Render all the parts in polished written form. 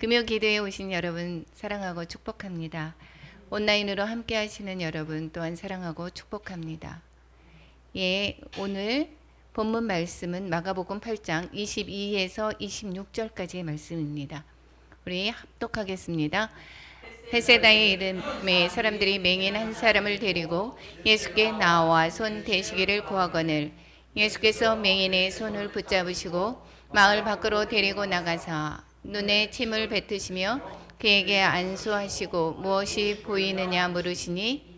금요 기도에 오신 여러분 사랑하고 축복합니다. 온라인으로 함께 하시는 여러분 또한 사랑하고 축복합니다. 예, 오늘 본문 말씀은 마가복음 8장 22에서 26절까지의 말씀입니다. 우리 합독하겠습니다. 헤세다의 이름의 사람들이 맹인 한 사람을 데리고 예수께 나와 손 대시기를 구하거늘 예수께서 맹인의 손을 붙잡으시고 마을 밖으로 데리고 나가사 눈에 침을 뱉으시며 그에게 안수하시고 무엇이 보이느냐 물으시니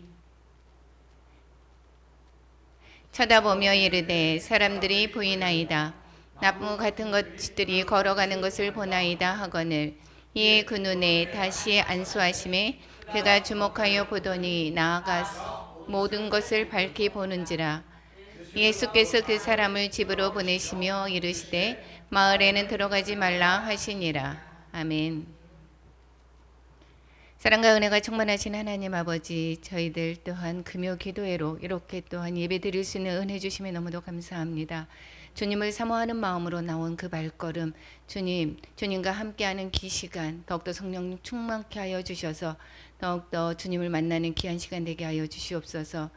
쳐다보며 이르되 사람들이 보이나이다. 나무 같은 것들이 걸어가는 것을 보나이다 하거늘 이에 그 눈에 다시 안수하심에 그가 주목하여 보더니 나아가 모든 것을 밝히 보는지라. 예수께서 그 사람을 집으로 보내시며 이르시되 마을에는 들어가지 말라 하시니라. 아멘. 사랑과 은혜가 충만하신 하나님 아버지, 저희들 또한 금요 기도회로 이렇게 또한 예배 드릴 수 있는 은혜 주심에 너무도 감사합니다. 주님을 사모하는 마음으로 나온 그 발걸음, 주님과 함께하는 기 시간 더욱더 성령 충만케 하여 주셔서 더욱더 주님을 만나는 귀한 시간 되게 하여 주시옵소서.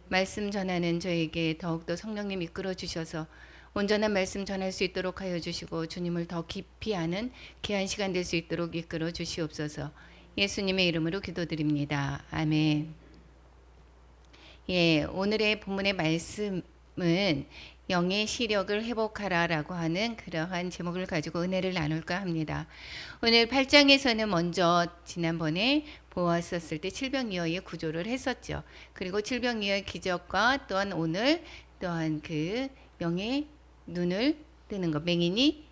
말씀 전하는 저에게 더욱더 성령님 이끌어 주셔서 온전한 말씀 전할 수 있도록 하여 주시고 주님을 더 깊이 아는 귀한 시간 될 수 있도록 이끌어 주시옵소서. 예수님의 이름으로 기도드립니다. 아멘. 예, 오늘의 본문의 말씀은 영의 시력을 회복하라라고 하는 그러한 제목을 가지고 은혜를 나눌까 합니다. 오늘 8장에서는 먼저 지난번에 보았었을 때 칠병이어의 구조를 했었죠. 그리고 칠병이어의 기적과 또한 오늘 또한 그 영의 눈을 뜨는 것, 맹인이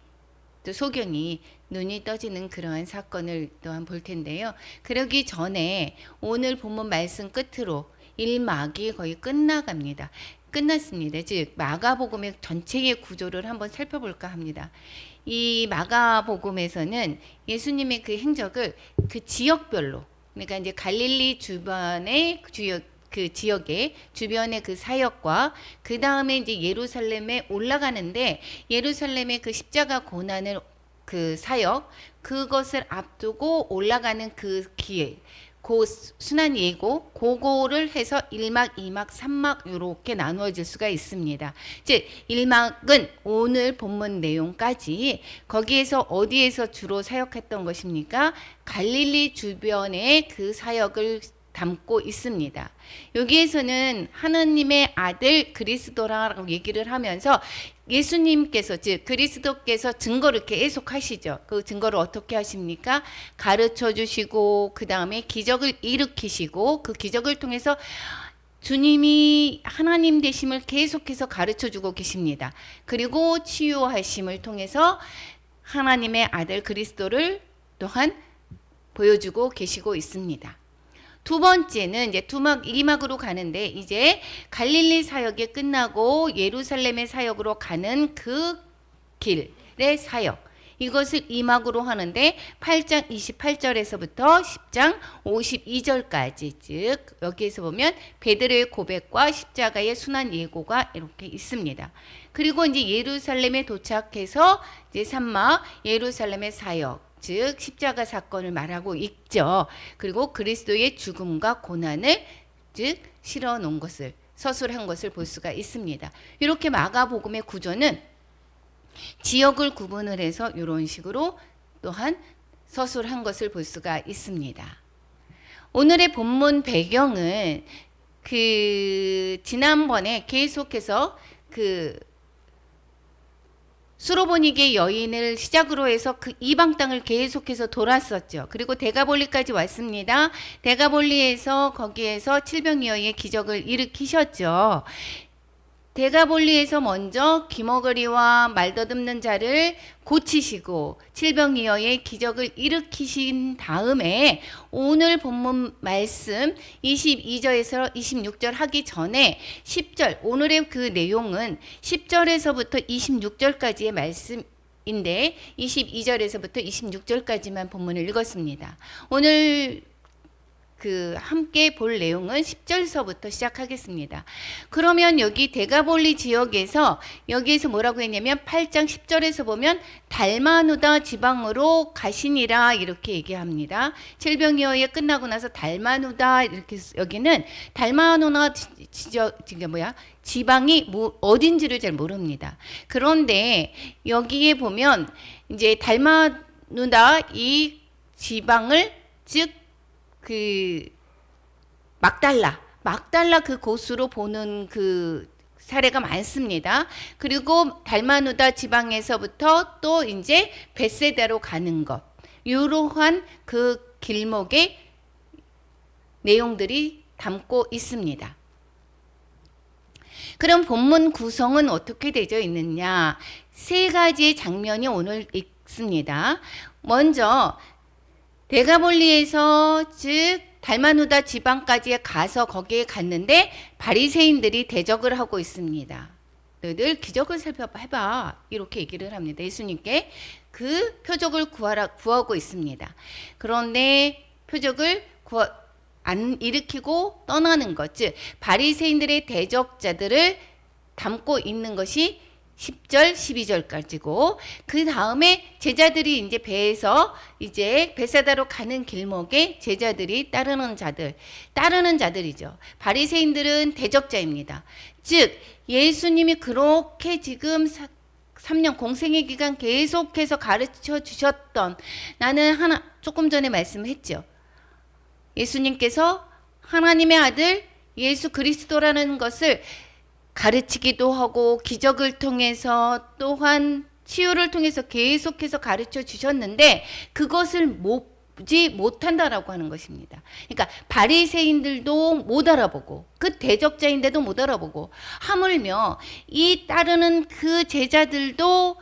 또 소경이 눈이 떠지는 그러한 사건을 또한 볼 텐데요. 그러기 전에 오늘 본문 말씀 끝으로 1막이 거의 끝났습니다. 즉 마가복음의 전체의 구조를 한번 살펴볼까 합니다. 이 마가복음에서는 예수님의 그 행적을 그 지역별로, 그러니까 이제 갈릴리 주변의 그 지역의 주변의 그 사역과 그 다음에 이제 예루살렘에 올라가는데 예루살렘의 그 십자가 고난을 그 사역 그것을 앞두고 올라가는 그 길, 그 순환 예고 그거를 해서 1막, 2막, 3막 이렇게 나누어질 수가 있습니다. 즉 1막은 오늘 본문 내용까지 거기에서 어디에서 주로 사역했던 것입니까? 갈릴리 주변의 그 사역을 담고 있습니다. 여기에서는 하나님의 아들 그리스도라고 얘기를 하면서 예수님께서 즉 그리스도께서 증거를 계속 하시죠. 그 증거를 어떻게 하십니까? 가르쳐 주시고 그 다음에 기적을 일으키시고 그 기적을 통해서 주님이 하나님 되심을 계속해서 가르쳐 주고 계십니다. 그리고 치유하심을 통해서 하나님의 아들 그리스도를 또한 보여주고 계시고 있습니다. 두 번째는 이제 2막으로 가는데 이제 갈릴리 사역이 끝나고 예루살렘의 사역으로 가는 그 길의 사역. 이것을 2막으로 하는데 8장 28절에서부터 10장 52절까지 즉 여기에서 보면 베드로의 고백과 십자가의 순환 예고가 이렇게 있습니다. 그리고 이제 예루살렘에 도착해서 이제 3막 예루살렘의 사역 즉 십자가 사건을 말하고 있죠. 그리고 그리스도의 죽음과 고난을 즉 실어 놓은 것을 서술한 것을 볼 수가 있습니다. 이렇게 마가복음의 구조는 지역을 구분을 해서 이런 식으로 또한 서술한 것을 볼 수가 있습니다. 오늘의 본문 배경은 그 지난번에 계속해서 그 수로보니게 여인을 시작으로 해서 그 이방 땅을 계속해서 돌았었죠. 그리고 데가볼리까지 왔습니다. 데가볼리에서 거기에서 칠병이어의 기적을 일으키셨죠. 데가볼리에서 먼저 귀머거리와 말더듬는 자를 고치시고 칠병이어의 기적을 일으키신 다음에 오늘 본문 말씀 22절에서 26절 하기 전에 10절 오늘의 그 내용은 10절에서부터 26절까지의 말씀인데 22절에서부터 26절까지만 본문을 읽었습니다. 오늘 함께 볼 내용은 10절서부터 시작하겠습니다. 그러면 여기 데가볼리 지역에서 여기에서 뭐라고 했냐면 8장 10절에서 보면 달마누다 지방으로 가시니라 이렇게 얘기합니다. 칠병이어에 끝나고 나서 달마누다 이렇게 여기는 달마누다 지방이 어딘지를 잘 모릅니다. 그런데 여기에 보면 이제 달마누다 이 지방을 즉 막달라 그 곳으로 보는 그 사례가 많습니다. 그리고 달마누다 지방에서부터 또 이제 벳세다로 가는 것, 이러한 그 길목의 내용들이 담고 있습니다. 그럼 본문 구성은 어떻게 되어 있느냐? 세 가지의 장면이 오늘 있습니다. 먼저 데가볼리에서 즉 달마누다 지방까지 가서 거기에 갔는데 바리새인들이 대적을 하고 있습니다. 너희들 기적을 살펴봐 이렇게 얘기를 합니다. 예수님께 그 표적을 구하고 있습니다. 그런데 표적을 안 일으키고 떠나는 것, 즉 바리새인들의 대적자들을 담고 있는 것이 10절, 12절까지고 그 다음에 제자들이 이제 배에서 이제 벳사다로 가는 길목에 제자들이 따르는 자들이죠. 바리새인들은 대적자입니다. 즉 예수님이 그렇게 지금 3년 공생의 기간 계속해서 가르쳐 주셨던 나는 조금 전에 말씀했죠. 예수님께서 하나님의 아들 예수 그리스도라는 것을 가르치기도 하고 기적을 통해서 또한 치유를 통해서 계속해서 가르쳐 주셨는데 그것을 보지 못한다라고 하는 것입니다. 그러니까 바리새인들도 못 알아보고 그 대적자인데도 못 알아보고 하물며 이 따르는 그 제자들도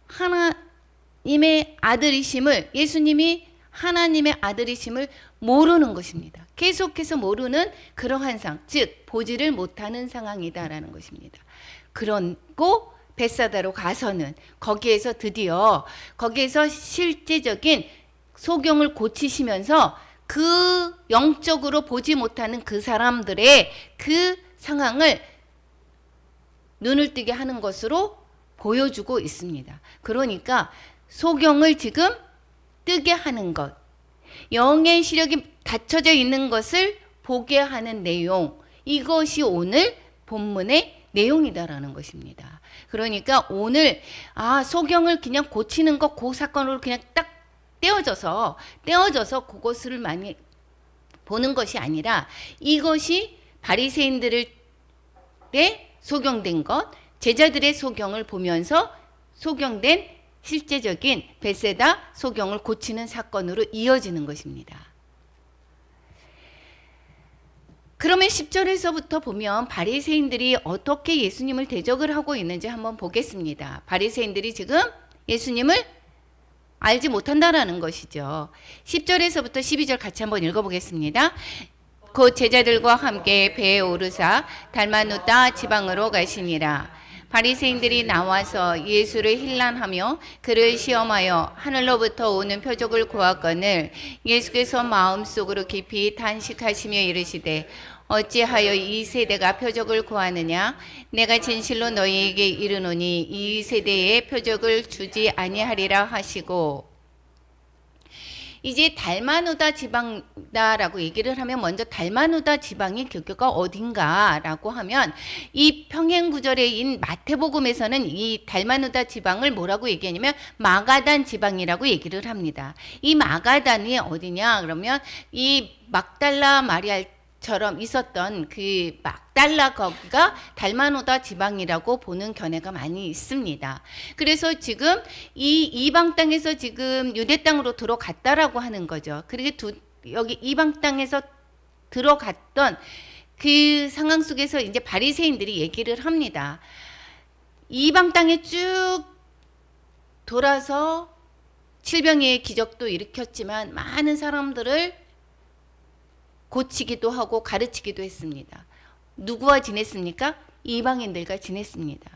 하나님의 아들이심을 예수님이 하나님의 아들이심을 모르는 것입니다. 계속해서 모르는 그러한 즉 보지를 못하는 상황이다라는 것입니다. 그러고 벳사다로 가서는 거기에서 드디어 거기에서 실제적인 소경을 고치시면서 그 영적으로 보지 못하는 그 사람들의 그 상황을 눈을 뜨게 하는 것으로 보여주고 있습니다. 그러니까 소경을 지금 뜨게 하는 것, 영의 시력이 닫혀져 있는 것을 보게 하는 내용, 이것이 오늘 본문의 내용이다라는 것입니다. 그러니까 오늘 소경을 그냥 고치는 것, 그 사건으로 그냥 딱 떼어져서 그것을 많이 보는 것이 아니라 이것이 바리새인들의 소경된 것, 제자들의 소경을 보면서 소경된 실제적인 벳세다 소경을 고치는 사건으로 이어지는 것입니다. 그러면 10절에서부터 보면 바리새인들이 어떻게 예수님을 대적을 하고 있는지 한번 보겠습니다. 바리새인들이 지금 예수님을 알지 못한다라는 것이죠. 10절에서부터 12절 같이 한번 읽어보겠습니다. 곧 제자들과 함께 배에 오르사 달마누다 지방으로 가시니라. 바리새인들이 나와서 예수를 힐난하며 그를 시험하여 하늘로부터 오는 표적을 구하거늘 예수께서 마음속으로 깊이 탄식하시며 이르시되 어찌하여 이 세대가 표적을 구하느냐? 내가 진실로 너희에게 이르노니 이 세대에 표적을 주지 아니하리라 하시고, 이제 달마누다 지방다라고 얘기를 하면 먼저 달마누다 지방의 교교가 어딘가라고 하면 이 평행구절인 마태복음에서는 이 달마누다 지방을 뭐라고 얘기하냐면 마가단 지방이라고 얘기를 합니다. 이 마가단이 어디냐 그러면 이 막달라 마리아처럼 있었던 그 막달라 거기가 달마누다 지방이라고 보는 견해가 많이 있습니다. 그래서 지금 이 이방 땅에서 지금 유대 땅으로 들어갔다라고 하는 거죠. 그리고 여기 이방 땅에서 들어갔던 그 상황 속에서 이제 바리새인들이 얘기를 합니다. 이방 땅에 쭉 돌아서 칠병의 기적도 일으켰지만 많은 사람들을 고치기도 하고 가르치기도 했습니다. 누구와 지냈습니까? 이방인들과 지냈습니다.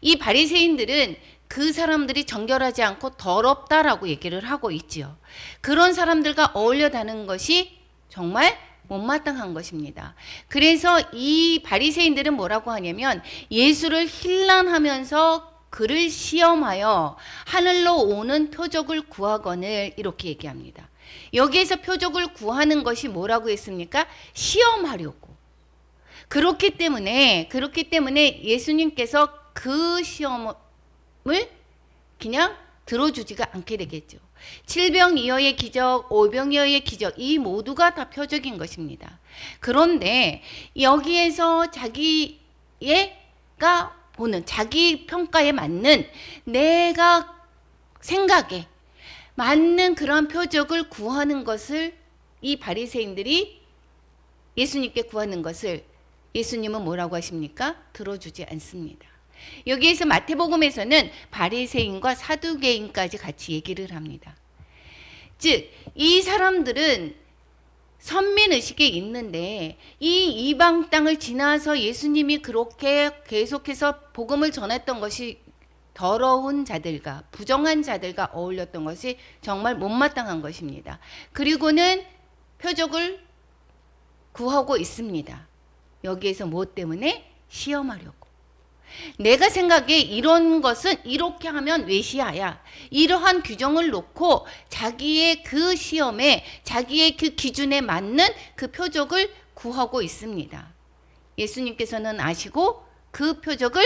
이 바리새인들은 그 사람들이 정결하지 않고 더럽다라고 얘기를 하고 있지요. 그런 사람들과 어울려 다는 것이 정말 못마땅한 것입니다. 그래서 이 바리새인들은 뭐라고 하냐면 예수를 힐난하면서 그를 시험하여 하늘로 오는 표적을 구하거늘 이렇게 얘기합니다. 여기에서 표적을 구하는 것이 뭐라고 했습니까? 시험하려고. 그렇기 때문에 예수님께서 그 시험을 그냥 들어주지가 않게 되겠죠. 7병이어의 기적, 5병이어의 기적, 이 모두가 다 표적인 것입니다. 그런데 여기에서 자기가 보는 자기 평가에 맞는 내가 생각에 맞는 그런 표적을 구하는 것을 이 바리새인들이 예수님께 구하는 것을 예수님은 뭐라고 하십니까? 들어주지 않습니다. 여기에서 마태복음에서는 바리새인과 사두개인까지 같이 얘기를 합니다. 즉, 이 사람들은 선민의식에 있는데 이 이방 땅을 지나서 예수님이 그렇게 계속해서 복음을 전했던 것이 더러운 자들과 부정한 자들과 어울렸던 것이 정말 못마땅한 것입니다. 그리고는 표적을 구하고 있습니다. 여기에서 무엇 때문에? 시험하려고. 내가 생각에 이런 것은 이렇게 하면 외시하야. 이러한 규정을 놓고 자기의 그 시험에 자기의 그 기준에 맞는 그 표적을 구하고 있습니다. 예수님께서는 아시고 그 표적을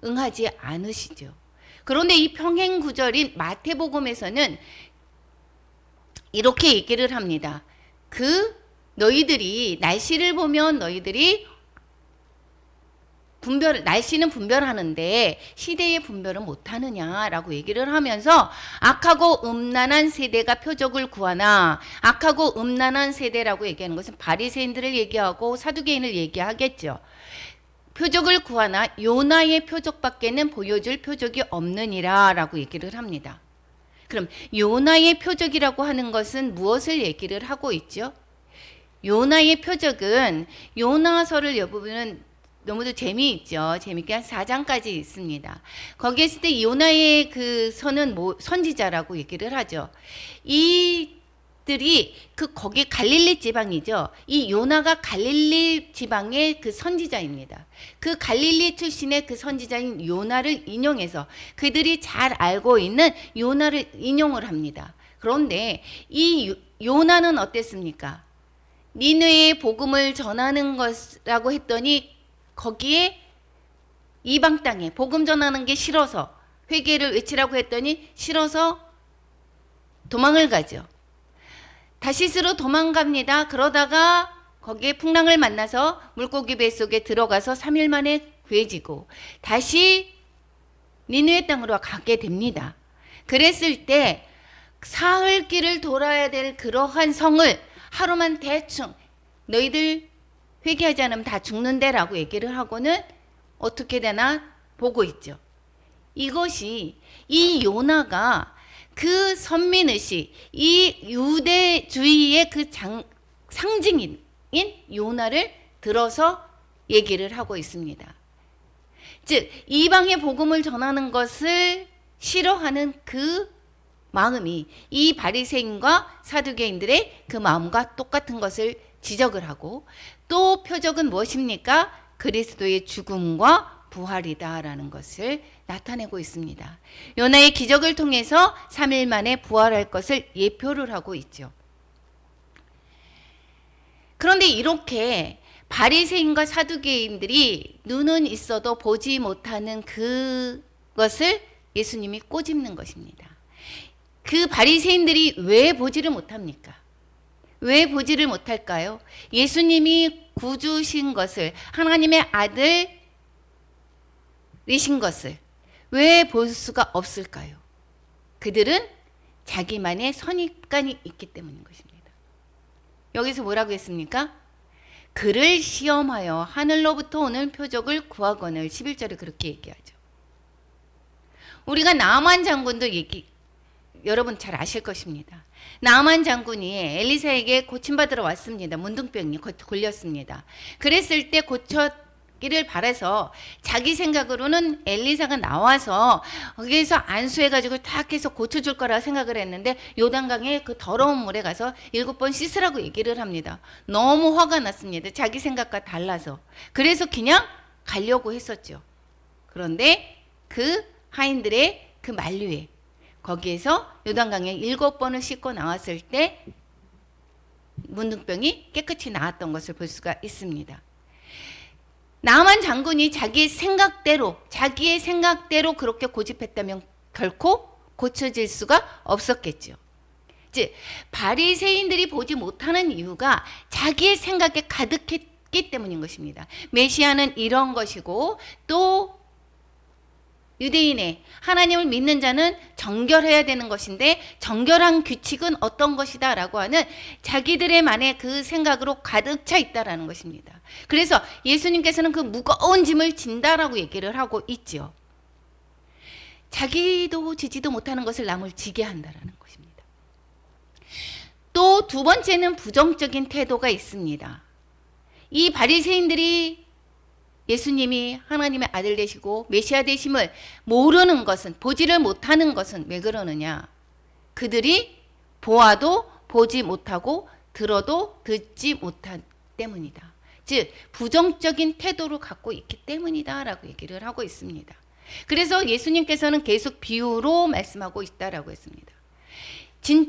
응하지 않으시죠. 그런데 이 평행 구절인 마태복음에서는 이렇게 얘기를 합니다. 너희들이 날씨를 보면 너희들이 날씨는 분별하는데 시대의 분별은 못하느냐라고 얘기를 하면서 악하고 음란한 세대가 표적을 구하나, 악하고 음란한 세대라고 얘기하는 것은 바리새인들을 얘기하고 사두개인을 얘기하겠죠. 표적을 구하나 요나의 표적밖에는 보여줄 표적이 없느니라 라고 얘기를 합니다. 그럼 요나의 표적이라고 하는 것은 무엇을 얘기를 하고 있죠? 요나의 표적은 요나서를 여러분은 너무도 재미있죠. 재미있게 한 4장까지 있습니다. 거기에 있을 때 요나의 그 선은 선지자라고 얘기를 하죠. 이들이 거기 갈릴리 지방이죠. 이 요나가 갈릴리 지방의 그 선지자입니다. 그 갈릴리 출신의 그 선지자인 요나를 인용해서 그들이 잘 알고 있는 요나를 인용을 합니다. 그런데 이 요나는 어땠습니까? 니느웨의 복음을 전하는 것이라고 했더니 거기에 이방 땅에 복음 전하는 게 싫어서 회개를 외치라고 했더니 싫어서 도망을 가죠. 다시스로 도망갑니다. 그러다가 거기에 풍랑을 만나서 물고기 뱃속에 들어가서 3일 만에 구해지고 다시 니느웨 땅으로 가게 됩니다. 그랬을 때 사흘 길을 돌아야 될 그러한 성을 하루만 대충 너희들 회개하지 않으면 다 죽는데 라고 얘기를 하고는 어떻게 되나 보고 있죠. 이것이 이 요나가 그 선민의식, 이 유대주의의 그 상징인 요나를 들어서 얘기를 하고 있습니다. 즉 이방의 복음을 전하는 것을 싫어하는 그 마음이 이 바리새인과 사두개인들의 그 마음과 똑같은 것을 지적을 하고 또 표적은 무엇입니까? 그리스도의 죽음과 부활이다라는 것을 나타내고 있습니다. 요나의 기적을 통해서 3일 만에 부활할 것을 예표를 하고 있죠. 그런데 이렇게 바리새인과 사두개인들이 눈은 있어도 보지 못하는 그것을 예수님이 꼬집는 것입니다. 그 바리새인들이 왜 보지를 못합니까? 왜 보지를 못할까요? 예수님이 구주신 것을, 하나님의 아들이신 것을 왜 볼 수가 없을까요? 그들은 자기만의 선입관이 있기 때문인 것입니다. 여기서 뭐라고 했습니까? 그를 시험하여 하늘로부터 오는 표적을 구하거늘 11절에 그렇게 얘기하죠. 우리가 나만 장군도 여러분 잘 아실 것입니다. 나만 장군이 엘리사에게 고침받으러 왔습니다. 문둥병이 걸렸습니다. 그랬을 때 받기를 바라서 자기 생각으로는 엘리사가 나와서 거기에서 안수해가지고 탁 해서 고쳐줄 거라 생각을 했는데 요단강에 그 더러운 물에 가서 7번 씻으라고 얘기를 합니다. 너무 화가 났습니다. 자기 생각과 달라서. 그래서 그냥 가려고 했었죠. 그런데 그 하인들의 그 만류에 거기에서 요단강에 7번을 씻고 나왔을 때 문둥병이 깨끗이 나았던 것을 볼 수가 있습니다. 나만 장군이 자기의 생각대로 그렇게 고집했다면 결코 고쳐질 수가 없었겠죠. 즉 바리새인들이 보지 못하는 이유가 자기의 생각에 가득했기 때문인 것입니다. 메시아는 이런 것이고 또 유대인의 하나님을 믿는 자는 정결해야 되는 것인데 정결한 규칙은 어떤 것이다 라고 하는 자기들의 만의 그 생각으로 가득 차 있다라는 것입니다. 그래서 예수님께서는 그 무거운 짐을 진다라고 얘기를 하고 있죠. 자기도 지지도 못하는 것을 남을 지게 한다라는 것입니다. 또 두 번째는 부정적인 태도가 있습니다. 이 바리새인들이 예수님이 하나님의 아들 되시고 메시아 되심을 모르는 것은, 보지를 못하는 것은 왜 그러느냐? 그들이 보아도 보지 못하고 들어도 듣지 못한 때문이다. 즉 부정적인 태도를 갖고 있기 때문이다 라고 얘기를 하고 있습니다. 그래서 예수님께서는 계속 비유로 말씀하고 있다라고 했습니다.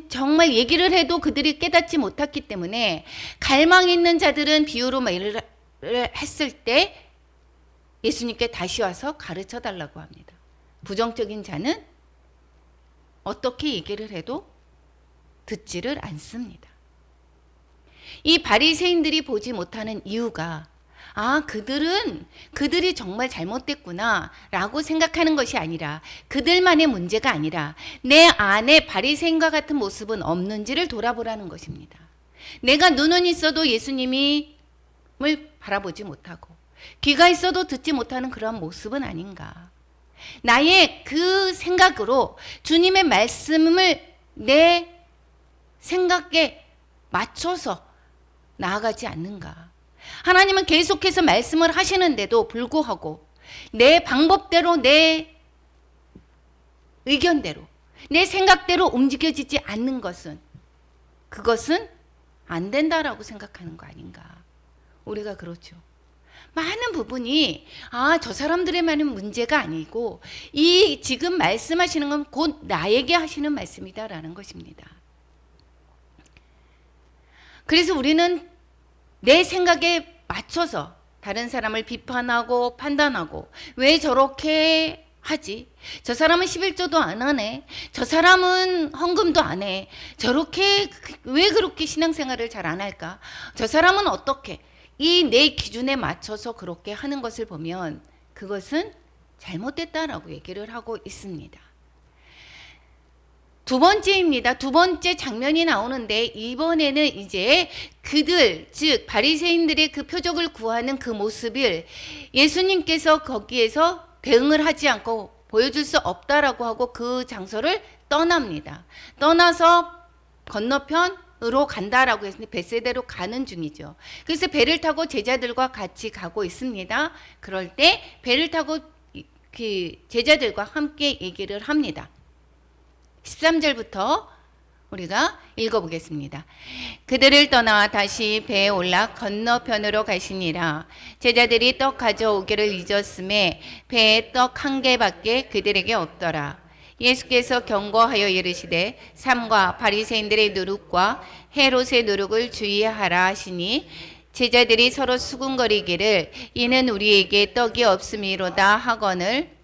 정말 얘기를 해도 그들이 깨닫지 못했기 때문에 갈망 있는 자들은 비유로 말을 했을 때 예수님께 다시 와서 가르쳐 달라고 합니다. 부정적인 자는 어떻게 얘기를 해도 듣지를 않습니다. 이 바리새인들이 보지 못하는 이유가 그들이 정말 잘못됐구나 라고 생각하는 것이 아니라 그들만의 문제가 아니라 내 안에 바리새인과 같은 모습은 없는지를 돌아보라는 것입니다. 내가 눈은 있어도 예수님을 바라보지 못하고 귀가 있어도 듣지 못하는 그런 모습은 아닌가. 나의 그 생각으로 주님의 말씀을 내 생각에 맞춰서 나아가지 않는가. 하나님은 계속해서 말씀을 하시는데도 불구하고 내 방법대로 내 의견대로 내 생각대로 움직여지지 않는 것은 그것은 안 된다라고 생각하는 거 아닌가. 우리가 그렇죠. 많은 부분이 저 사람들에만은 문제가 아니고 이 지금 말씀하시는 건 곧 나에게 하시는 말씀이다라는 것입니다. 그래서 우리는 내 생각에 맞춰서 다른 사람을 비판하고 판단하고 왜 저렇게 하지? 저 사람은 11조도 안 하네. 저 사람은 헌금도 안 해. 저렇게 왜 그렇게 신앙생활을 잘 안 할까? 저 사람은 어떻게? 이 내 기준에 맞춰서 그렇게 하는 것을 보면 그것은 잘못됐다라고 얘기를 하고 있습니다. 두 번째입니다. 두 번째 장면이 나오는데 이번에는 이제 그들, 즉 바리새인들의 그 표적을 구하는 그 모습을 예수님께서 거기에서 대응을 하지 않고 보여줄 수 없다라고 하고 그 장소를 떠납니다. 떠나서 건너편으로 간다라고 했으니 벳세다로 가는 중이죠. 그래서 배를 타고 제자들과 같이 가고 있습니다. 그럴 때 배를 타고 그 제자들과 함께 얘기를 합니다. 13절부터 우리가 읽어보겠습니다. 그들을 떠나 다시 배에 올라 건너편으로 가시니라. 제자들이 떡 가져오기를 잊었음에 배에 떡 한 개밖에 그들에게 없더라. 예수께서 경고하여 이르시되 삼가 바리새인들의 누룩과 헤롯의 누룩을 주의하라 하시니 제자들이 서로 수군거리기를 이는 우리에게 떡이 없음이로다 하거늘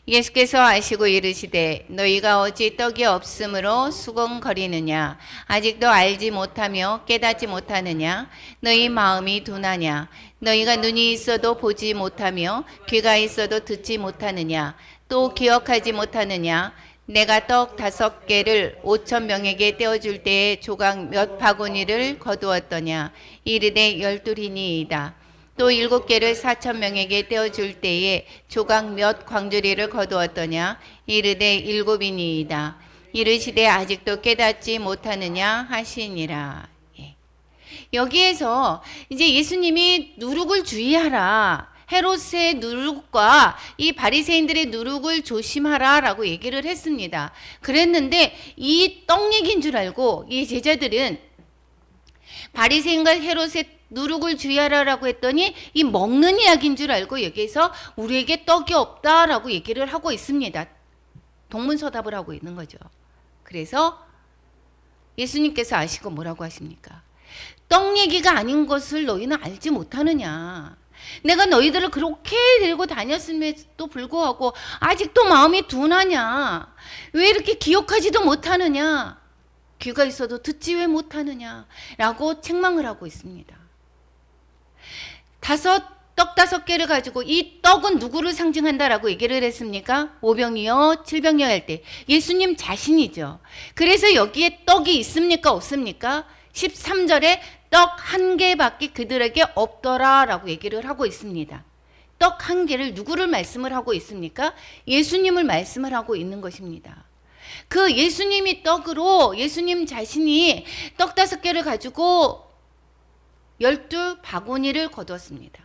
예수께서 아시고 이르시되 너희가 어찌 떡이 없으므로 수군거리느냐 아직도 알지 못하며 깨닫지 못하느냐 너희 마음이 둔하냐 너희가 눈이 있어도 보지 못하며 귀가 있어도 듣지 못하느냐 또 기억하지 못하느냐 내가 떡 5개를 5,000명에게 떼어줄 때에 조각 몇 바구니를 거두었더냐 이르되 12이니이다 또 7개를 4,000명에게 떼어줄 때에 조각 몇 광주리를 거두었더냐 이르되 7이니이다 이르시되 아직도 깨닫지 못하느냐 하시니라. 여기에서 이제 예수님이 누룩을 주의하라. 헤롯의 누룩과 이 바리새인들의 누룩을 조심하라라고 얘기를 했습니다. 그랬는데 이 떡 얘기인 줄 알고 이 제자들은 바리새인과 헤롯의 누룩을 주의하라라고 했더니 이 먹는 이야기인 줄 알고 여기에서 우리에게 떡이 없다라고 얘기를 하고 있습니다. 동문서답을 하고 있는 거죠. 그래서 예수님께서 아시고 뭐라고 하십니까? 떡 얘기가 아닌 것을 너희는 알지 못하느냐. 내가 너희들을 그렇게 들고 다녔음에도 불구하고 아직도 마음이 둔하냐. 왜 이렇게 기억하지도 못하느냐. 귀가 있어도 듣지 왜 못하느냐 라고 책망을 하고 있습니다. 떡 5개를 가지고 이 떡은 누구를 상징한다라고 얘기를 했습니까? 5병이요 7병이요 할 때 예수님 자신이죠. 그래서 여기에 떡이 있습니까 없습니까? 13절에 떡 1개밖에 그들에게 없더라 라고 얘기를 하고 있습니다. 떡 1개를 누구를 말씀을 하고 있습니까? 예수님을 말씀을 하고 있는 것입니다. 그 예수님이 떡으로 예수님 자신이 떡 5개를 가지고 12바구니를 거두었습니다.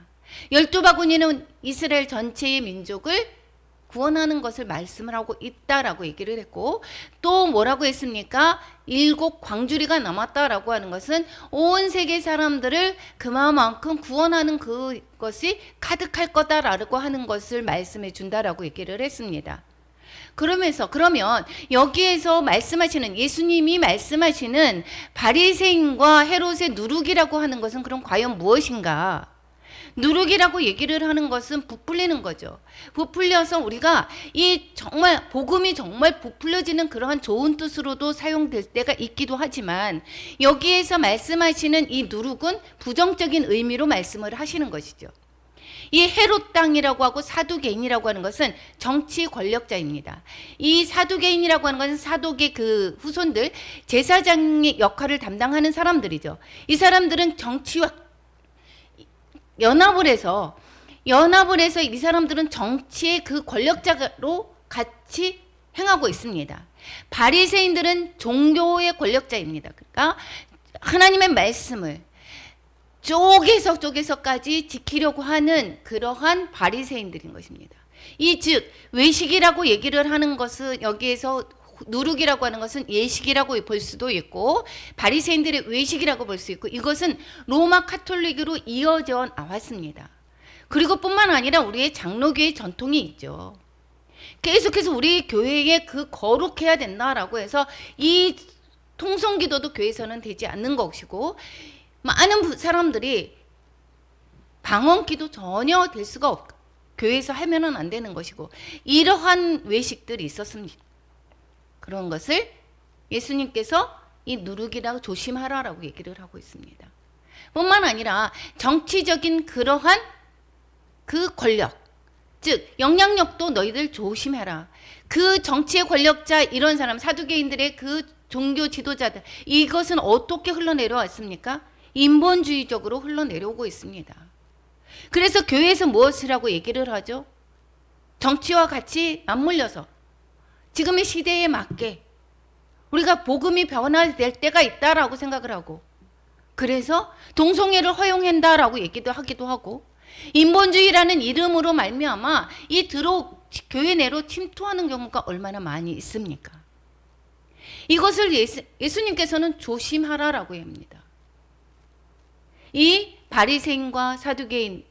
12바구니는 이스라엘 전체의 민족을 구원하는 것을 말씀을 하고 있다라고 얘기를 했고 또 뭐라고 했습니까? 7 광주리가 남았다라고 하는 것은 온 세계 사람들을 그만큼 구원하는 그것이 가득할 거다라고 하는 것을 말씀해 준다라고 얘기를 했습니다. 그러면 여기에서 말씀하시는 예수님이 말씀하시는 바리새인과 헤롯의 누룩이라고 하는 것은 그럼 과연 무엇인가? 누룩이라고 얘기를 하는 것은 부풀리는 거죠. 부풀려서 우리가 이 정말 복음이 정말 부풀려지는 그러한 좋은 뜻으로도 사용될 때가 있기도 하지만 여기에서 말씀하시는 이 누룩은 부정적인 의미로 말씀을 하시는 것이죠. 이 헤롯 땅이라고 하고 사두개인이라고 하는 것은 정치 권력자입니다. 이 사두개인이라고 하는 것은 사독의 그 후손들, 제사장의 역할을 담당하는 사람들이죠. 이 사람들은 정치와 연합을 해서 이 사람들은 정치의 그 권력자로 같이 행하고 있습니다. 바리새인들은 종교의 권력자입니다. 그러니까 하나님의 말씀을 쪼개서까지 지키려고 하는 그러한 바리새인들인 것입니다. 이 즉 외식이라고 얘기를 하는 것은 여기에서 누룩이라고 하는 것은 예식이라고 볼 수도 있고 바리새인들의 외식이라고 볼 수 있고 이것은 로마 카톨릭으로 이어져 나왔습니다. 그리고 뿐만 아니라 우리의 장로교의 전통이 있죠. 계속해서 우리 교회에 그 거룩해야 된다라고 해서 이 통성기도도 교회에서는 되지 않는 것이고 많은 사람들이 방언기도 전혀 될 수가 없고 교회에서 하면은 안 되는 것이고 이러한 외식들이 있었습니다. 그런 것을 예수님께서 이 누룩이라고 조심하라라고 얘기를 하고 있습니다. 뿐만 아니라 정치적인 그러한 그 권력, 즉 영향력도 너희들 조심해라. 그 정치의 권력자 이런 사람 사두개인들의 그 종교 지도자들 이것은 어떻게 흘러내려왔습니까? 인본주의적으로 흘러내려오고 있습니다. 그래서 교회에서 무엇을 하고 얘기를 하죠? 정치와 같이 맞물려서 지금의 시대에 맞게 우리가 복음이 변화될 때가 있다라고 생각을 하고 그래서 동성애를 허용한다라고 얘기도 하기도 하고 인본주의라는 이름으로 말미암아 교회 내로 침투하는 경우가 얼마나 많이 있습니까? 이것을 예수님께서는 조심하라라고 합니다. 이 바리새인과 사두개인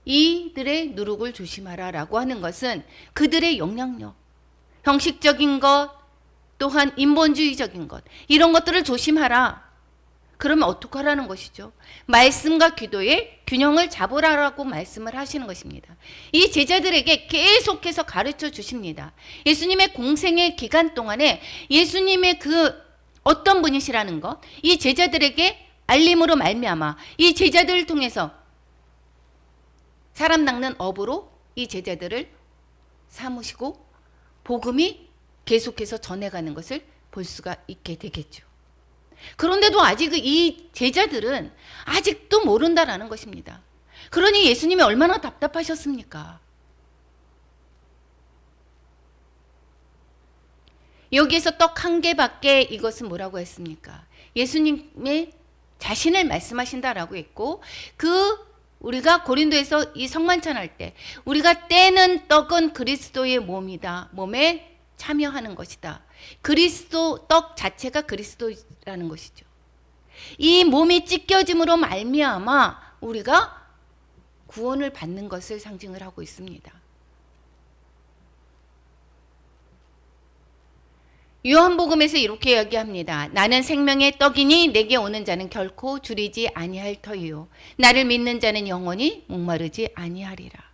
이들의 누룩을 조심하라라고 하는 것은 그들의 영향력, 형식적인 것, 또한 인본주의적인 것 이런 것들을 조심하라. 그러면 어떻게 하라는 것이죠? 말씀과 기도의 균형을 잡으라라고 말씀을 하시는 것입니다. 이 제자들에게 계속해서 가르쳐 주십니다. 예수님의 공생의 기간 동안에 예수님의 그 어떤 분이시라는 것, 이 제자들에게 알림으로 말미암아 이 제자들을 통해서 사람 낚는 업으로 이 제자들을 삼으시고 복음이 계속해서 전해가는 것을 볼 수가 있게 되겠죠. 그런데도 아직 이 제자들은 아직도 모른다라는 것입니다. 그러니 예수님이 얼마나 답답하셨습니까? 여기에서 떡 1개밖에 이것은 뭐라고 했습니까? 예수님의 자신을 말씀하신다라고 했고, 우리가 고린도에서 이 성만찬할 때 우리가 떼는 떡은 그리스도의 몸이다. 몸에 참여하는 것이다. 그리스도 떡 자체가 그리스도라는 것이죠. 이 몸이 찢겨짐으로 말미암아 우리가 구원을 받는 것을 상징을 하고 있습니다. 요한복음에서 이렇게 이야기합니다. 나는 생명의 떡이니 내게 오는 자는 결코 줄이지 아니할 터이요 나를 믿는 자는 영원히 목마르지 아니하리라.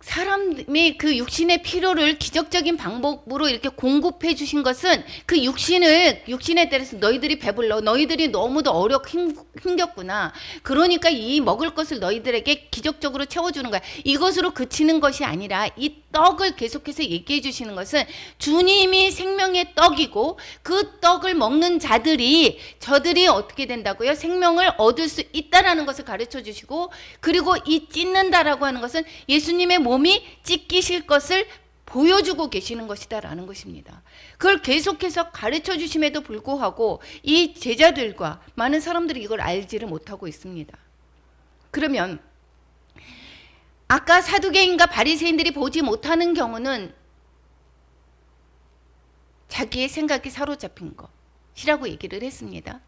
사람이 그 육신의 필요를 기적적인 방법으로 이렇게 공급해 주신 것은 그 육신에 따라서 너희들이 배불러, 너희들이 너무도 힘겼구나. 그러니까 이 먹을 것을 너희들에게 기적적으로 채워주는 거야. 이것으로 그치는 것이 아니라 이 떡을 계속해서 얘기해 주시는 것은 주님이 생명의 떡이고 그 떡을 먹는 저들이 어떻게 된다고요? 생명을 얻을 수 있다라는 것을 가르쳐 주시고, 그리고 이 찢는다라고 하는 것은 예수님의 몸이 찢기실 것을 보여주고 계시는 것이다라는 것입니다. 그걸 계속해서 가르쳐 주심에도 불구하고 이 제자들과 많은 사람들이 이걸 알지를 못하고 있습니다. 그러면 아까 사두개인과 바리새인들이 보지 못하는 경우는 자기의 생각이 사로잡힌 것이라고 얘기를 했습니다.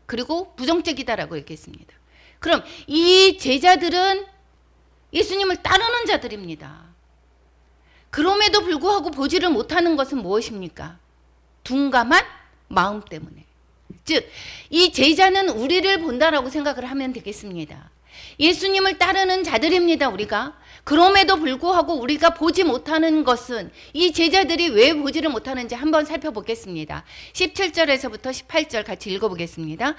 그리고 부정적이다라고 얘기했습니다. 그럼 이 제자들은 예수님을 따르는 자들입니다. 그럼에도 불구하고 보지를 못하는 것은 무엇입니까? 둔감한 마음 때문에. 즉, 이 제자는 우리를 본다라고 생각을 하면 되겠습니다. 예수님을 따르는 자들입니다, 우리가. 그럼에도 불구하고 우리가 보지 못하는 것은, 이 제자들이 왜 보지를 못하는지 한번 살펴보겠습니다. 17절에서부터 18절 같이 읽어보겠습니다.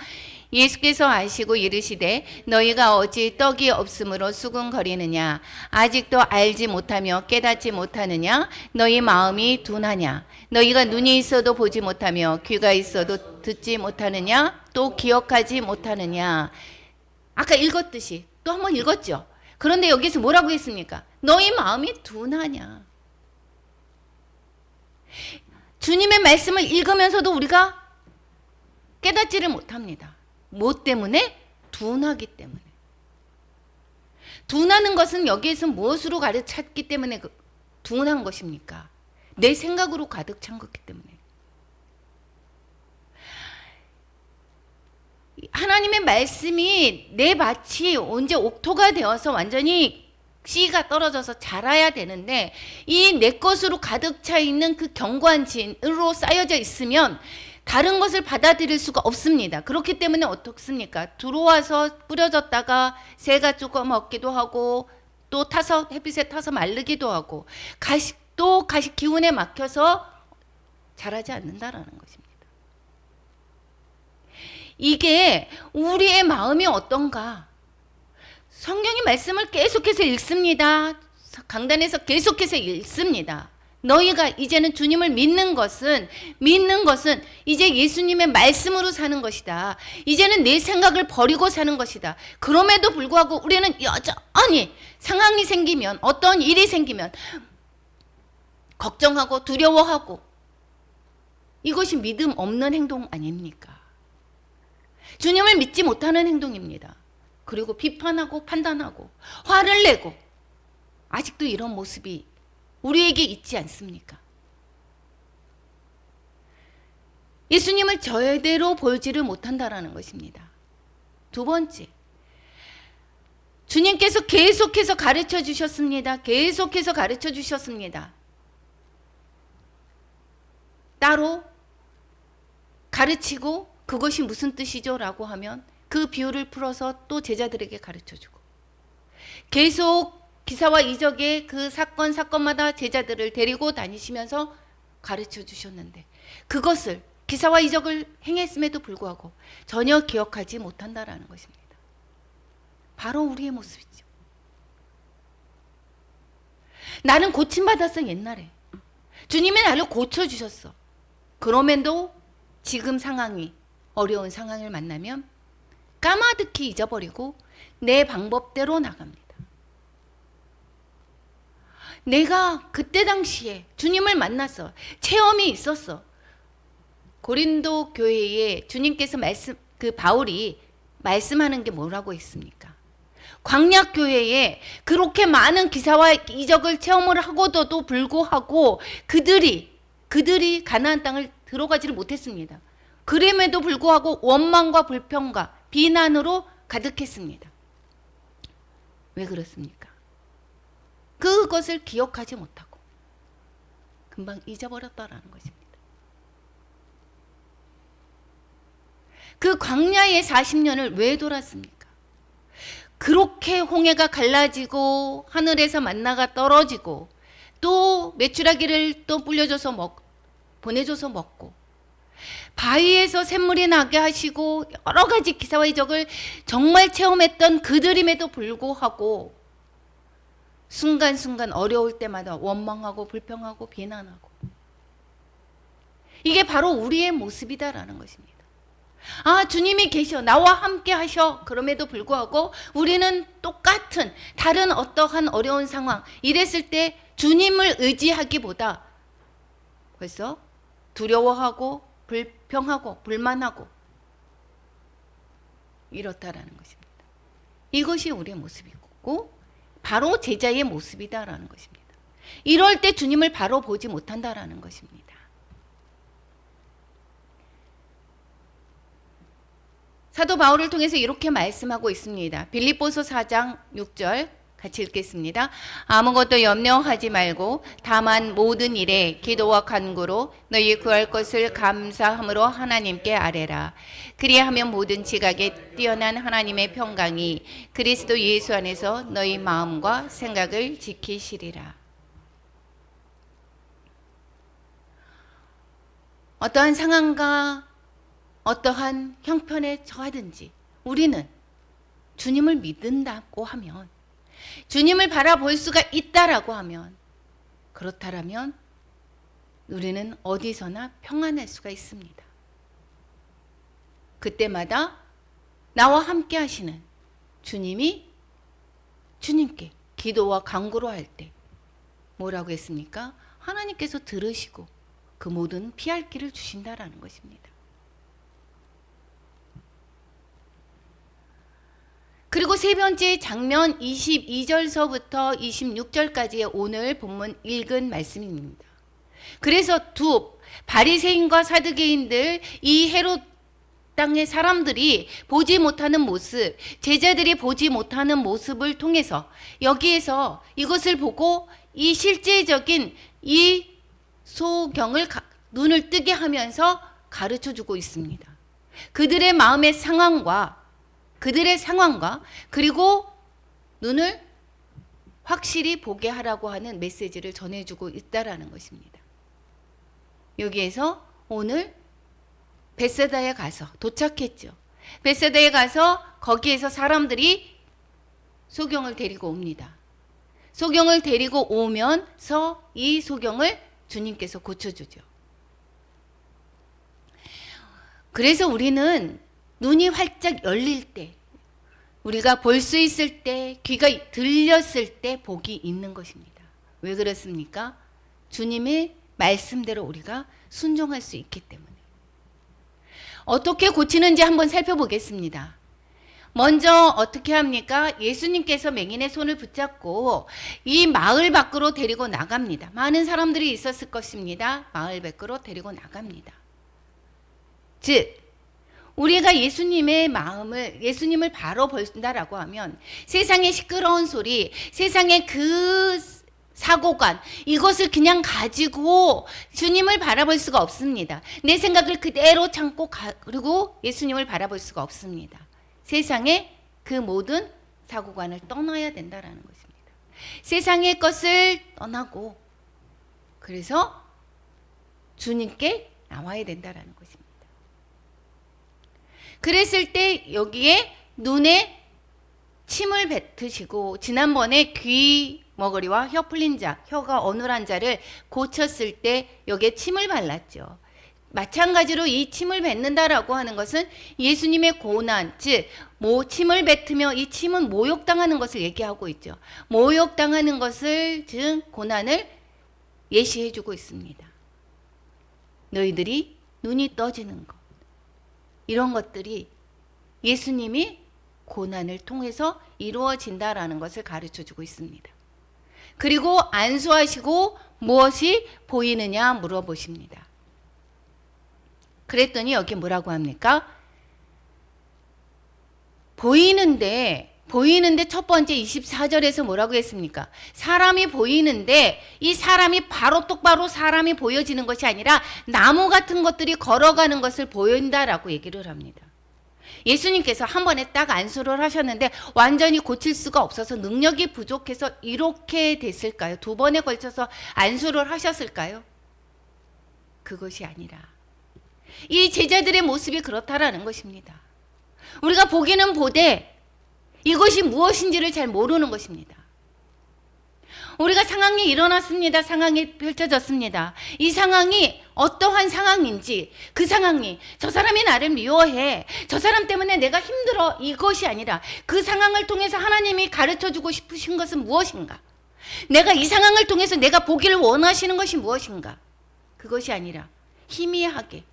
예수께서 아시고 이르시되 너희가 어찌 떡이 없으므로 수군거리느냐? 아직도 알지 못하며 깨닫지 못하느냐? 너희 마음이 둔하냐? 너희가 눈이 있어도 보지 못하며 귀가 있어도 듣지 못하느냐? 또 기억하지 못하느냐? 아까 읽었듯이 또 한번 읽었죠. 그런데 여기서 뭐라고 했습니까? 너희 마음이 둔하냐? 주님의 말씀을 읽으면서도 우리가 깨닫지를 못합니다. 뭐 때문에? 둔하기 때문에. 둔하는 것은 여기에서 무엇으로 가르쳤기 때문에 둔한 것입니까? 내 생각으로 가득 찬 것이기 때문에. 하나님의 말씀이 내 밭이 언제 옥토가 되어서 완전히 씨가 떨어져서 자라야 되는데, 이 내 것으로 가득 차 있는 그 경관진으로 쌓여져 있으면 다른 것을 받아들일 수가 없습니다. 그렇기 때문에 어떻습니까? 들어와서 뿌려졌다가 새가 조금 먹기도 하고, 또 타서 햇빛에 타서 마르기도 하고, 가시 기운에 막혀서 자라지 않는다라는 것입니다. 이게 우리의 마음이 어떤가? 성경의 말씀을 계속해서 읽습니다. 강단에서 계속해서 읽습니다. 너희가 이제는 주님을 믿는 것은 이제 예수님의 말씀으로 사는 것이다. 이제는 내 생각을 버리고 사는 것이다. 그럼에도 불구하고 우리는 여전히 상황이 생기면, 어떤 일이 생기면 걱정하고 두려워하고, 이것이 믿음 없는 행동 아닙니까? 주님을 믿지 못하는 행동입니다. 그리고 비판하고 판단하고 화를 내고, 아직도 이런 모습이 우리에게 있지 않습니까? 예수님을 제대로 보지를 못한다라는 것입니다. 두 번째, 주님께서 계속해서 가르쳐 주셨습니다. 계속해서 가르쳐 주셨습니다. 따로 가르치고 그것이 무슨 뜻이죠? 라고 하면 그 비유를 풀어서 또 제자들에게 가르쳐주고, 계속 기사와 이적의 그 사건마다 제자들을 데리고 다니시면서 가르쳐 주셨는데, 그것을 기사와 이적을 행했음에도 불구하고 전혀 기억하지 못한다라는 것입니다. 바로 우리의 모습이죠. 나는 고침받았어. 옛날에 주님이 나를 고쳐주셨어. 그럼에도 지금 상황이 어려운 상황을 만나면 까마득히 잊어버리고 내 방법대로 나갑니다. 내가 그때 당시에 주님을 만났어. 체험이 있었어. 고린도 교회에 주님께서 바울이 말씀하는 게 뭐라고 했습니까? 광야 교회에 그렇게 많은 기사와 이적을 체험을 하고도 불구하고 그들이 가나안 땅을 들어가지를 못했습니다. 그럼에도 불구하고 원망과 불평과 비난으로 가득했습니다. 왜 그렇습니까? 그것을 기억하지 못하고 금방 잊어버렸다라는 것입니다. 그 광야의 40년을 왜 돌았습니까? 그렇게 홍해가 갈라지고 하늘에서 만나가 떨어지고 또 메추라기를 또 보내줘서 먹고 바위에서 샘물이 나게 하시고 여러 가지 기사와 이적을 정말 체험했던 그들임에도 불구하고 순간순간 어려울 때마다 원망하고 불평하고 비난하고, 이게 바로 우리의 모습이다라는 것입니다. 아, 주님이 계셔, 나와 함께 하셔. 그럼에도 불구하고 우리는 똑같은 다른 어떠한 어려운 상황 이랬을 때 주님을 의지하기보다 벌써 두려워하고 불평하고 불만하고 이렇다라는 것입니다. 이것이 우리의 모습이고 바로 제자의 모습이다라는 것입니다. 이럴 때 주님을 바로 보지 못한다라는 것입니다. 사도 바울을 통해서 이렇게 말씀하고 있습니다. 빌립보서 4장 6절 같이 읽겠습니다. 아무것도 염려하지 말고 다만 모든 일에 기도와 간구로 너희 구할 것을 감사함으로 하나님께 아뢰라. 그리하면 모든 지각에 뛰어난 하나님의 평강이 그리스도 예수 안에서 너희 마음과 생각을 지키시리라. 어떠한 상황과 어떠한 형편에 처하든지 우리는 주님을 믿는다고 하면, 주님을 바라볼 수가 있다라고 하면, 그렇다라면 우리는 어디서나 평안할 수가 있습니다. 그때마다 나와 함께 하시는 주님이 주님께 기도와 간구로 할 때 뭐라고 했습니까? 하나님께서 들으시고 그 모든 피할 길을 주신다라는 것입니다. 그리고 세 번째 장면 22절서부터 26절까지의 오늘 본문 읽은 말씀입니다. 그래서 바리새인과 사두개인들, 이 헤롯 땅의 사람들이 보지 못하는 모습, 제자들이 보지 못하는 모습을 통해서 여기에서 이것을 보고 이 실제적인 이 소경을 눈을 뜨게 하면서 가르쳐주고 있습니다. 그들의 마음의 상황과 그리고 눈을 확실히 보게 하라고 하는 메시지를 전해주고 있다라는 것입니다. 여기에서 오늘 벳세다에 가서 도착했죠. 벳세다에 가서 거기에서 사람들이 소경을 데리고 옵니다. 소경을 데리고 오면서 이 소경을 주님께서 고쳐주죠. 그래서 우리는 눈이 활짝 열릴 때, 우리가 볼 수 있을 때, 귀가 들렸을 때 복이 있는 것입니다. 왜 그렇습니까? 주님의 말씀대로 우리가 순종할 수 있기 때문에. 어떻게 고치는지 한번 살펴보겠습니다. 먼저 어떻게 합니까? 예수님께서 맹인의 손을 붙잡고 이 마을 밖으로 데리고 나갑니다. 많은 사람들이 있었을 것입니다. 마을 밖으로 데리고 나갑니다. 즉 우리가 예수님의 마음을, 예수님을 바로 본다라고 하면 세상의 시끄러운 소리, 세상의 그 사고관, 이것을 그냥 가지고 주님을 바라볼 수가 없습니다. 내 생각을 그대로 참고 그리고 예수님을 바라볼 수가 없습니다. 세상의 그 모든 사고관을 떠나야 된다라는 것입니다. 세상의 것을 떠나고 그래서 주님께 나와야 된다라는 것입니다. 그랬을 때 여기에 눈에 침을 뱉으시고, 지난번에 귀 머거리와 혀 풀린 자, 혀가 어눌한 자를 고쳤을 때 여기에 침을 발랐죠. 마찬가지로 이 침을 뱉는다라고 하는 것은 예수님의 고난, 즉 침을 뱉으며 이 침은 모욕당하는 것을 얘기하고 있죠. 모욕당하는 것을, 즉 고난을 예시해주고 있습니다. 너희들이 눈이 떠지는 것, 이런 것들이 예수님이 고난을 통해서 이루어진다라는 것을 가르쳐주고 있습니다. 그리고 안수하시고 무엇이 보이느냐 물어보십니다. 그랬더니 여기 뭐라고 합니까? 보이는데 첫 번째 24절에서 뭐라고 했습니까? 사람이 보이는데 이 사람이 바로 똑바로 사람이 보여지는 것이 아니라 나무 같은 것들이 걸어가는 것을 보인다라고 얘기를 합니다. 예수님께서 한 번에 딱 안수를 하셨는데 완전히 고칠 수가 없어서 능력이 부족해서 이렇게 됐을까요? 두 번에 걸쳐서 안수를 하셨을까요? 그것이 아니라 이 제자들의 모습이 그렇다라는 것입니다. 우리가 보기는 보되 이것이 무엇인지를 잘 모르는 것입니다. 우리가 상황이 일어났습니다. 상황이 펼쳐졌습니다. 이 상황이 어떠한 상황인지, 그 상황이 저 사람이 나를 미워해, 저 사람 때문에 내가 힘들어, 이것이 아니라 그 상황을 통해서 하나님이 가르쳐주고 싶으신 것은 무엇인가? 내가 이 상황을 통해서 내가 보기를 원하시는 것이 무엇인가? 그것이 아니라 희미하게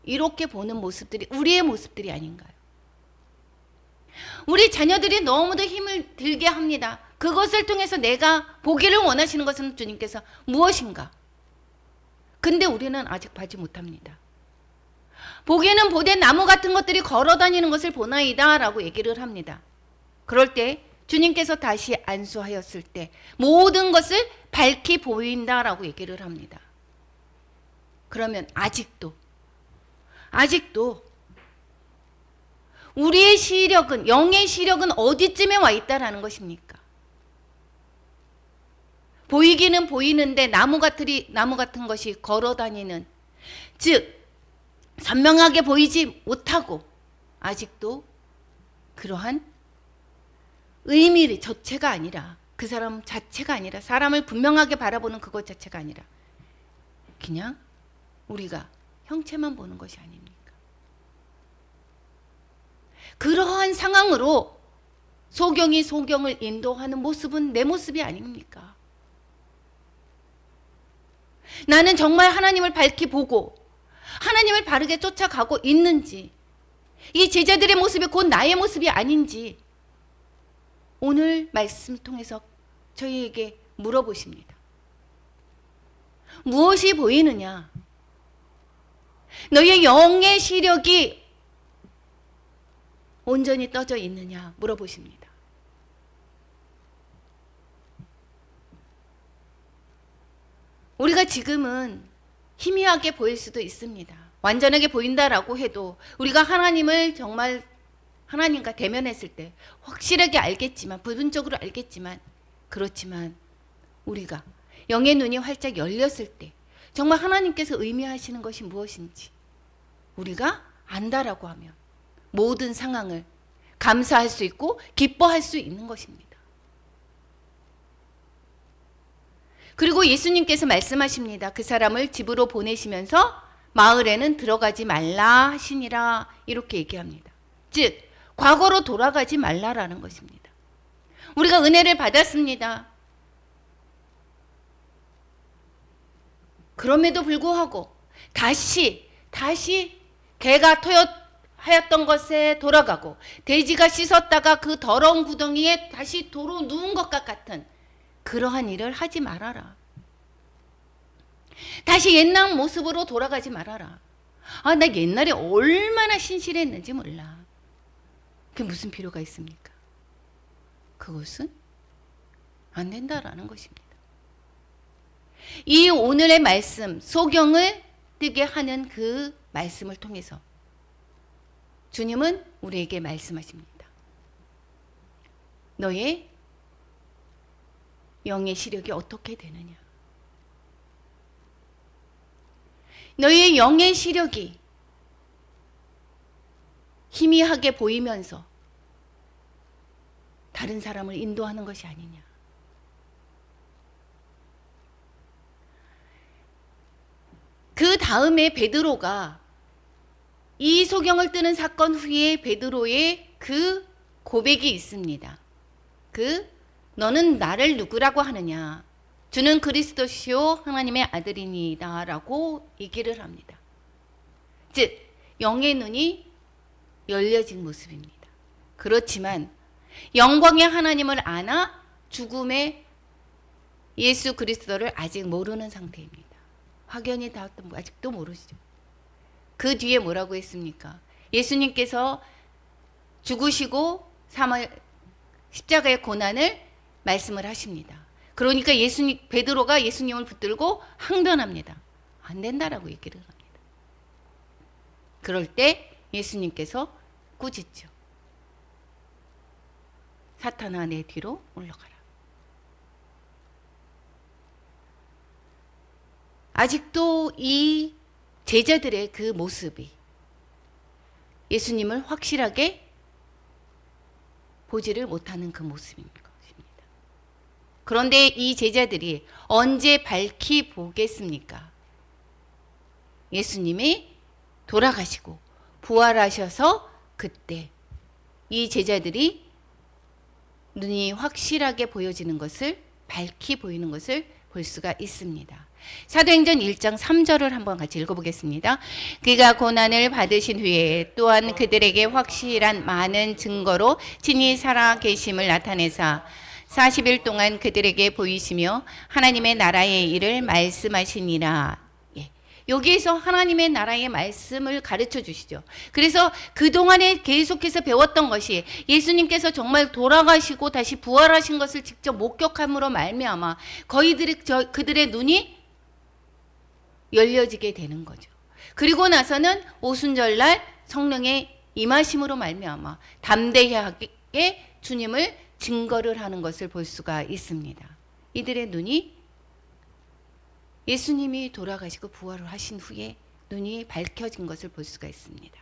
이렇게 보는 모습들이 우리의 모습들이 아닌가요? 우리 자녀들이 너무도 힘을 들게 합니다. 그것을 통해서 내가 보기를 원하시는 것은 주님께서 무엇인가? 근데 우리는 아직 보지 못합니다. 보기는 보되 나무 같은 것들이 걸어다니는 것을 보나이다 라고 얘기를 합니다. 그럴 때 주님께서 다시 안수하였을 때 모든 것을 밝히 보인다라고 얘기를 합니다. 그러면 아직도 우리의 시력은, 영의 시력은 어디쯤에 와 있다라는 것입니까? 보이기는 보이는데 나무 같은 것이 걸어다니는, 즉 선명하게 보이지 못하고 아직도 그러한 의미 자체가 아니라, 그 사람 자체가 아니라, 사람을 분명하게 바라보는 그것 자체가 아니라 그냥 우리가 형체만 보는 것이 아닙니까? 그러한 상황으로 소경이 소경을 인도하는 모습은 내 모습이 아닙니까? 나는 정말 하나님을 밝히 보고 하나님을 바르게 쫓아가고 있는지, 이 제자들의 모습이 곧 나의 모습이 아닌지 오늘 말씀 통해서 저희에게 물어보십니다. 무엇이 보이느냐? 너의 영의 시력이 온전히 떠져 있느냐 물어보십니다. 우리가 지금은 희미하게 보일 수도 있습니다. 완전하게 보인다라고 해도 우리가 하나님을 정말 하나님과 대면했을 때 확실하게 알겠지만, 부분적으로 알겠지만, 그렇지만 우리가 영의 눈이 활짝 열렸을 때 정말 하나님께서 의미하시는 것이 무엇인지 우리가 안다라고 하면 모든 상황을 감사할 수 있고 기뻐할 수 있는 것입니다. 그리고 예수님께서 말씀하십니다. 그 사람을 집으로 보내시면서 마을에는 들어가지 말라 하시니라, 이렇게 얘기합니다. 즉 과거로 돌아가지 말라라는 것입니다. 우리가 은혜를 받았습니다. 그럼에도 불구하고 다시 개가 하였던 것에 돌아가고 돼지가 씻었다가 그 더러운 구덩이에 다시 도로 누운 것과 같은 그러한 일을 하지 말아라. 다시 옛날 모습으로 돌아가지 말아라. 나 옛날에 얼마나 신실했는지 몰라. 그게 무슨 필요가 있습니까? 그것은 안 된다라는 것입니다. 이 오늘의 말씀, 소경을 뜨게 하는 그 말씀을 통해서 주님은 우리에게 말씀하십니다. 너의 영의 시력이 어떻게 되느냐? 너의 영의 시력이 희미하게 보이면서 다른 사람을 인도하는 것이 아니냐? 그 다음에 베드로가 이 소경을 뜨는 사건 후에 베드로의 그 고백이 있습니다. 너는 나를 누구라고 하느냐? 주는 그리스도시요 하나님의 아들이니이다 라고 얘기를 합니다. 즉 영의 눈이 열려진 모습입니다. 그렇지만 영광의 하나님을 아나 죽음의 예수 그리스도를 아직 모르는 상태입니다. 확연히 닿았던 거 아직도 모르시죠. 그 뒤에 뭐라고 했습니까? 예수님께서 죽으시고 십자가의 고난을 말씀을 하십니다. 그러니까 베드로가 예수님을 붙들고 항변합니다. 안 된다라고 얘기를 합니다. 그럴 때 예수님께서 꾸짖죠. 사탄아 내 뒤로 물러가라. 아직도 이 제자들의 그 모습이 예수님을 확실하게 보지를 못하는 그 모습인 것입니다. 그런데 이 제자들이 언제 밝히 보겠습니까? 예수님이 돌아가시고 부활하셔서 그때 이 제자들이 눈이 확실하게 보여지는 것을, 밝히 보이는 것을 볼 수가 있습니다. 사도행전 1장 3절을 한번 같이 읽어보겠습니다. 그가 고난을 받으신 후에 또한 그들에게 확실한 많은 증거로 친히 살아 계심을 나타내사 40일 동안 그들에게 보이시며 하나님의 나라의 일을 말씀하시니라. 여기에서 하나님의 나라의 말씀을 가르쳐 주시죠. 그래서 그동안에 계속해서 배웠던 것이 예수님께서 정말 돌아가시고 다시 부활하신 것을 직접 목격함으로 말미암아 그들의 눈이 열려지게 되는 거죠. 그리고 나서는 오순절날 성령의 임하심으로 말미암아 담대하게 주님을 증거를 하는 것을 볼 수가 있습니다. 이들의 눈이 예수님이 돌아가시고 부활을 하신 후에 눈이 밝혀진 것을 볼 수가 있습니다.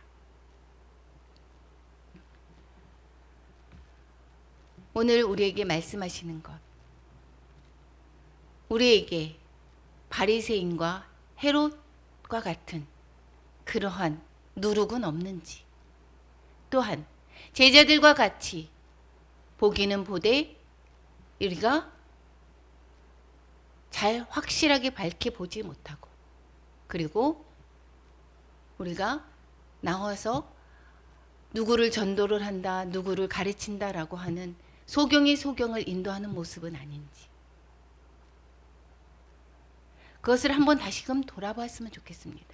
오늘 우리에게 말씀하시는 것, 우리에게 바리새인과 헤롯과 같은 그러한 누룩은 없는지, 또한 제자들과 같이 보기는 보되 우리가 잘 확실하게 밝게 보지 못하고, 그리고 우리가 나와서 누구를 전도를 한다, 누구를 가르친다라고 하는 소경이 소경을 인도하는 모습은 아닌지, 그것을 한번 다시금 돌아봤으면 좋겠습니다.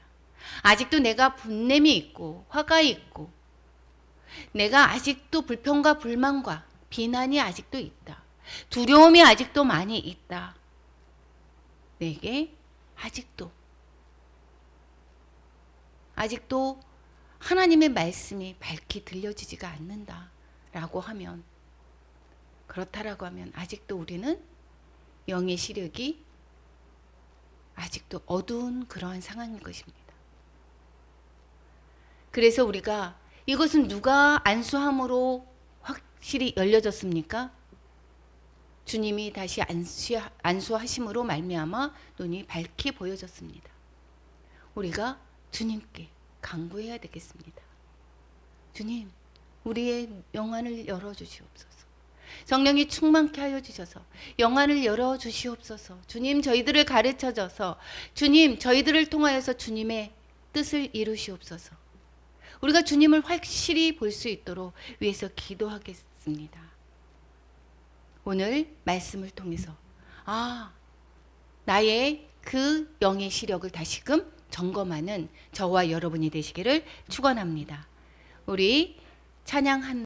아직도 내가 분냄이 있고 화가 있고 내가 아직도 불평과 불만과 비난이 아직도 있다. 두려움이 아직도 많이 있다. 내게 아직도 하나님의 말씀이 밝게 들려지지가 않는다라고 하면, 그렇다라고 하면 아직도 우리는 영의 시력이 아직도 어두운 그러한 상황인 것입니다. 그래서 우리가 이것은 누가 안수함으로 확실히 열려졌습니까? 주님이 다시 안수하심으로 말미암아 눈이 밝게 보여졌습니다. 우리가 주님께 간구해야 되겠습니다. 주님, 우리의 영안을 열어주시옵소서. 성령이 충만케 하여 주셔서 영안을 열어주시옵소서. 주님, 저희들을 가르쳐줘서 주님, 저희들을 통하여서 주님의 뜻을 이루시옵소서. 우리가 주님을 확실히 볼 수 있도록 위해서 기도하겠습니다. 오늘 말씀을 통해서 나의 그 영의 시력을 다시금 점검하는 저와 여러분이 되시기를 축원합니다. 우리 찬양한